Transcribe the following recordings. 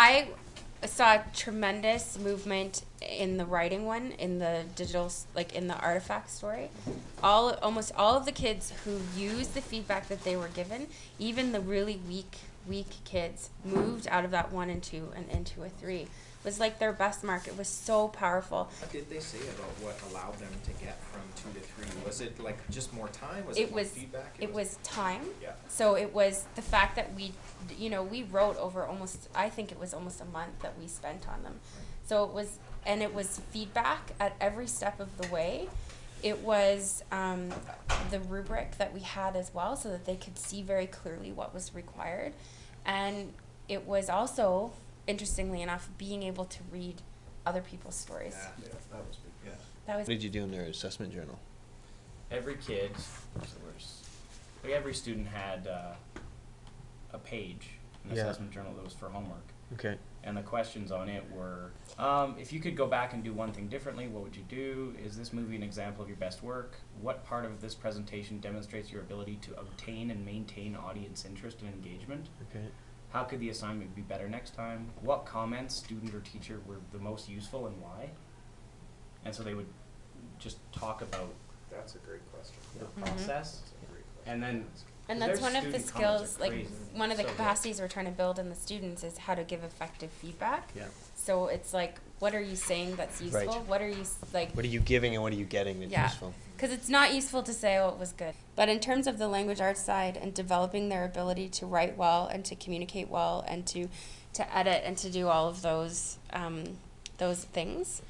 I saw tremendous movement in the writing one, in the digital, like in the artifact story. Almost all of the kids who used the feedback that they were given, even the really weak kids, moved out of that 1 and 2 and into a 3. It was like their best mark. It was so powerful. What did they say about what allowed them to get from 2 to 3? Was it like just more time? Was it more feedback? It was time. Yeah. So it was the fact that we wrote over almost, I think it was almost a month that we spent on them. Right. So it was feedback at every step of the way. It was the rubric that we had as well, so that they could see very clearly what was required. And it was also, interestingly enough, being able to read other people's stories. Yeah, that was big. Yeah. That was. What did you do in their assessment journal? Every kid, like every student had a page, an assessment journal that was for homework. Okay. And the questions on it were, if you could go back and do one thing differently, what would you do? Is this movie an example of your best work? What part of this presentation demonstrates your ability to obtain and maintain audience interest and engagement? Okay. How could the assignment be better next time? What comments, student or teacher, were the most useful and why? And so they would just talk about That's a great question. the process. That's a great question. And then And that's one of the student comments skills, are like crazy. one of the So capacities we're trying to build in the students is how to give effective feedback. Yeah. So it's like, what are you saying that's useful? Right. What are you, like... What are you giving and what are you getting that's useful? Because it's not useful to say, oh, it was good. But in terms of the language arts side and developing their ability to write well and to communicate well and to edit and to do all of those things,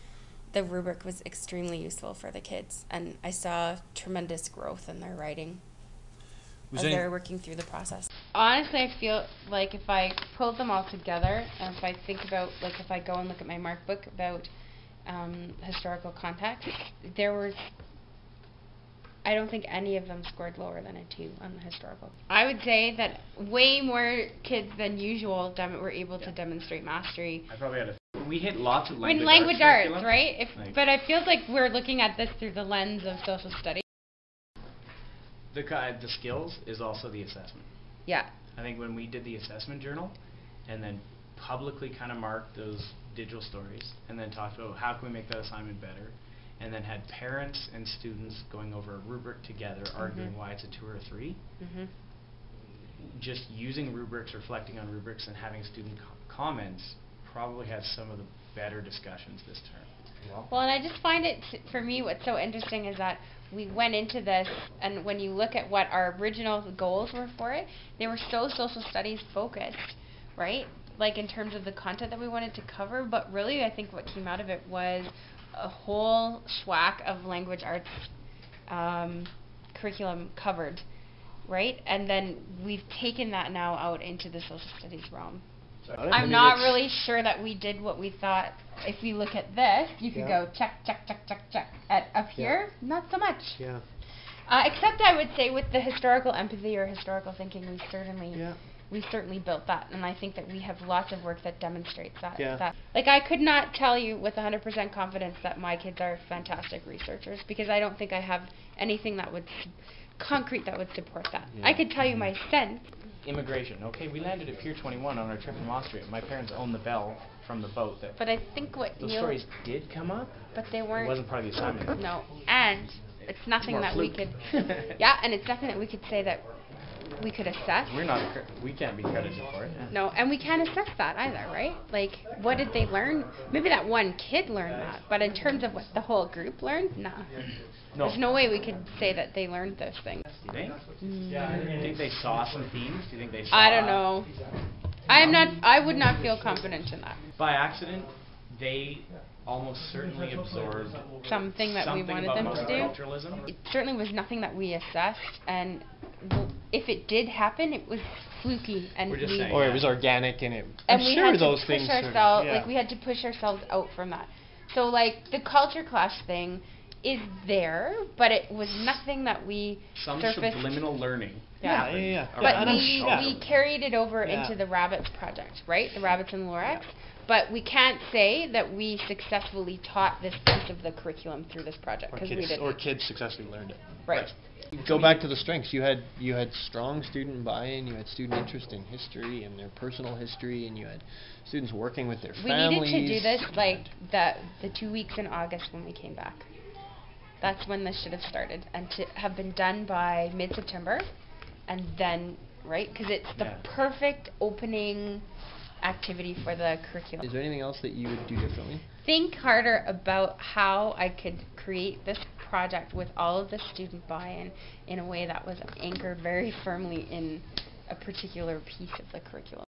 the rubric was extremely useful for the kids. And I saw tremendous growth in their writing as they were working through the process. Honestly, I feel like if I pulled them all together, and if I think about, like if I go and look at my mark book about historical context, I don't think any of them scored lower than a 2 on the historical. I would say that way more kids than usual were able to demonstrate mastery. I probably had we hit lots of language, language arts, curriculum. right? But I feel like we're looking at this through the lens of social studies. The skills is also the assessment. Yeah. I think when we did the assessment journal and then publicly kind of marked those digital stories and then talked about how can we make that assignment better, and then had parents and students going over a rubric together, arguing why it's a 2 or a 3. Just using rubrics, reflecting on rubrics, and having student comments probably had some of the better discussions this term. Well, and I just find it, for me, what's so interesting is that we went into this, and when you look at what our original goals were for it, they were so social studies focused, right? Like in terms of the content that we wanted to cover, but really I think what came out of it was a whole schwack of language arts curriculum covered, right? And then we've taken that now out into the social studies realm. I'm not really sure that we did what we thought. If we look at this, you could go check, check, check, check, check. Up here, not so much. Yeah. Except I would say with the historical empathy or historical thinking, we certainly built that, and I think that we have lots of work that demonstrates that. Like I could not tell you with 100% confidence that my kids are fantastic researchers, because I don't think I have anything that would concrete that would support that. I could tell you my sense. Immigration. Okay, we landed at Pier 21 on our trip from Austria. My parents owned the bell from the boat. But I think what those stories did come up, but they weren't. It wasn't part of the assignment. No, and it's nothing that we could. And it's nothing that we could say that we could assess. We can't be credited for it. No, and we can't assess that either, right? Like, what did they learn? Maybe that one kid learned that, but in terms of what the whole group learned, nah. No. There's no way we could say that they learned those things. Do you think? Do you think they saw some themes? Do you think they saw... I don't know. I would not feel confident in that. By accident, they almost certainly absorbed something that we wanted them to do. It certainly was nothing that we assessed, and if it did happen, it was fluky, and or it was organic, and it. And we had to push ourselves, like we had to push ourselves out from that. So like the culture clash thing is there, but it was nothing that we surfaced. Subliminal learning. But we carried it over into the Rabbits project, right? The Rabbits and Lorax. But we can't say that we successfully taught this piece of the curriculum through this project, because we didn't. Or kids successfully learned it. Right. Go back to the strengths. You had strong student buy-in. You had student interest in history and their personal history, and you had students working with their families. We needed to do this like the 2 weeks in August when we came back. That's when this should have started, and to have been done by mid-September, and then right, because it's the perfect opening activity for the curriculum. Is there anything else that you would do differently? Think harder about how I could create this project with all of the student buy-in in a way that was anchored very firmly in a particular piece of the curriculum.